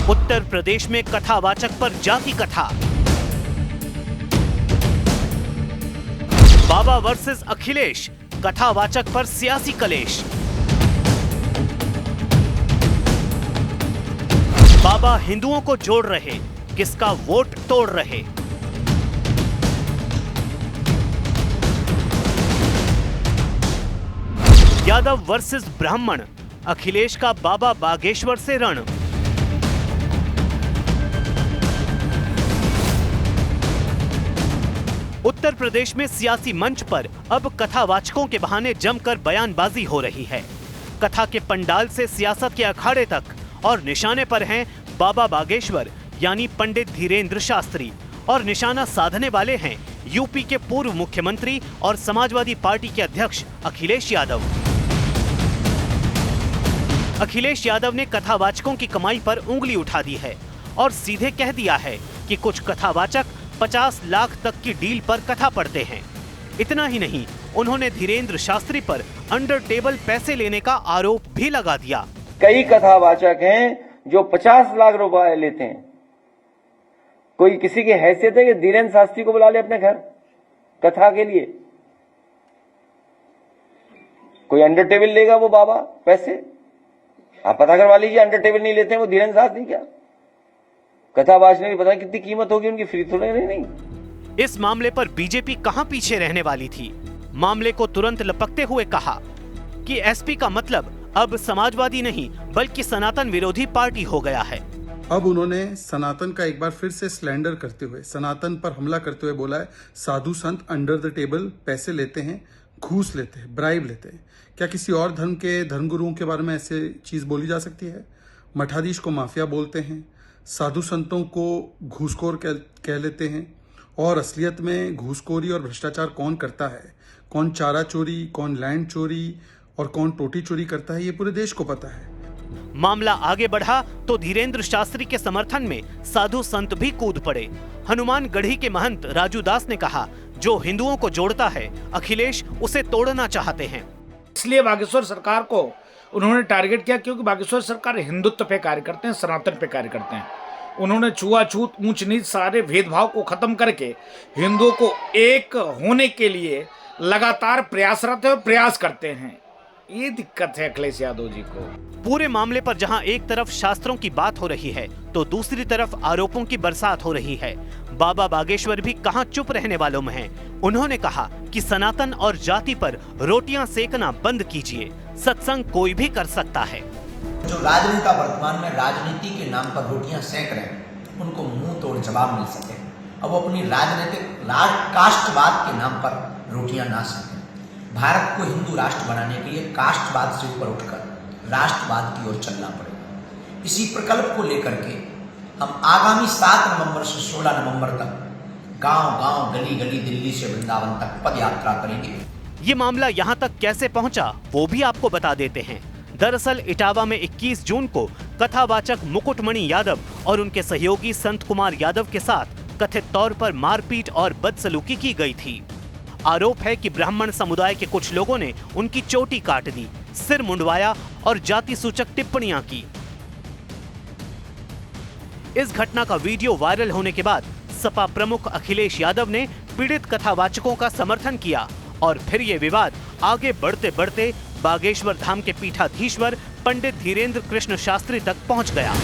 उत्तर प्रदेश में कथावाचक पर जाति कथा। बाबा वर्सेस अखिलेश, कथावाचक पर सियासी कलेश। बाबा हिंदुओं को जोड़ रहे, किसका वोट तोड़ रहे। यादव वर्सेस ब्राह्मण, अखिलेश का बाबा बागेश्वर से रण। उत्तर प्रदेश में सियासी मंच पर अब कथावाचकों के बहाने जमकर बयानबाजी हो रही है। कथा के पंडाल से सियासत के अखाड़े तक, और निशाने पर हैं बाबा बागेश्वर यानी पंडित धीरेंद्र शास्त्री, और निशाना साधने वाले हैं यूपी के पूर्व मुख्यमंत्री और समाजवादी पार्टी के अध्यक्ष अखिलेश यादव। अखिलेश यादव ने कथावाचकों की कमाई पर उंगली उठा दी है और सीधे कह दिया है कि कुछ कथावाचक 50 लाख तक की डील पर कथा पढ़ते हैं। इतना ही नहीं, उन्होंने धीरेंद्र शास्त्री पर अंडर टेबल पैसे लेने का आरोप भी लगा दिया। कई कथावाचक हैं जो 50 लाख रुपए लेते हैं। कोई किसी की हैसियत है कि धीरेंद्र शास्त्री को बुला ले अपने घर कथा के लिए? कोई अंडर टेबल लेगा वो बाबा पैसे? आप पता करवा लीजिए, अंडर टेबल नहीं लेते हैं वो धीरेंद्र शास्त्री। क्या कथावाचने की पता कितनी कीमत होगी उनकी, फ्री थोड़े नहीं। इस मामले पर बीजेपी कहां पीछे रहने वाली थी। मामले को तुरंत लपकते हुए कहा कि एसपी का मतलब अब समाजवादी नहीं बल्कि सनातन विरोधी पार्टी हो गया है। अब उन्होंने सनातन का एक बार फिर से स्लैंडर करते हुए, सनातन पर हमला करते हुए बोला है साधु संत अंडर द टेबल पैसे लेते हैं, घूस लेते हैं, ब्राइब लेते हैं। क्या किसी और धर्म के धर्मगुरुओं के बारे में ऐसे चीज बोली जा सकती है? मठाधीश को माफिया बोलते हैं, साधु संतों को घूसखोर कह लेते हैं। और असलियत में घूसखोरी और भ्रष्टाचार कौन करता है, कौन चारा चोरी, कौन लैंड चोरी और कौन टोटी चोरी करता है, ये पूरे देश को पता है। मामला आगे बढ़ा तो धीरेंद्र शास्त्री के समर्थन में साधु संत भी कूद पड़े। हनुमानगढ़ी के महंत राजू दास ने कहा, जो हिंदुओं को जोड़ता है अखिलेश उसे तोड़ना चाहते हैं। इसलिए बागेश्वर सरकार को उन्होंने टारगेट किया क्योंकि बागेश्वर सरकार हिंदुत्व पे कार्य करते हैं, सनातन पे कार्य करते हैं। उन्होंने छुआछूत, ऊंच नीच, सारे भेदभाव को खत्म करके हिंदुओं को एक होने के लिए लगातार प्रयासरत है और प्रयास करते हैं। ये दिक्कत है अखिलेश यादव जी को। पूरे मामले पर जहां एक तरफ शास्त्रों की बात हो रही है तो दूसरी तरफ आरोपों की बरसात हो रही है। बाबा बागेश्वर भी कहां चुप रहने वालों में हैं। उन्होंने कहा कि सनातन और जाति पर रोटियां सेकना बंद कीजिए, सत्संग कोई भी कर सकता है। जो राजनेता वर्तमान में राजनीति के नाम पर रोटियां सेक रहे हैं, उनको मुंह तोड़ जवाब मिल सके। अब वो अपनी राजनीतिक कास्टवाद के नाम पर रोटियां ना सेकें। भारत को हिंदू राष्ट्र बनाने के लिए कास्टवाद से ऊपर उठकर राष्ट्रवाद की ओर चलना पड़ेगा। इसी प्रकल्प को लेकर के हम आगामी 7 नवंबर से 16 नवंबर तक गांव-गांव, गली-गली, दिल्ली से वृंदावन तक पद यात्रा करेंगे। ये मामला यहाँ तक कैसे पहुँचा वो भी आपको बता देते हैं। दरअसल इटावा में 21 जून को कथावाचक मुकुटमणि यादव और उनके सहयोगी संत कुमार यादव के साथ कथित तौर पर मारपीट और बदसलूकी की गई थी। आरोप है कि ब्राह्मण समुदाय के कुछ लोगों ने उनकी चोटी काट दी, सिर मुंडवाया और जाति सूचक टिप्पणियां की। इस घटना का वीडियो वायरल होने के बाद सपा प्रमुख अखिलेश यादव ने पीड़ित कथावाचकों का समर्थन किया और फिर ये विवाद आगे बढ़ते बढ़ते बागेश्वर धाम के पीठाधीश्वर पंडित धीरेंद्र कृष्ण शास्त्री तक पहुंच गया।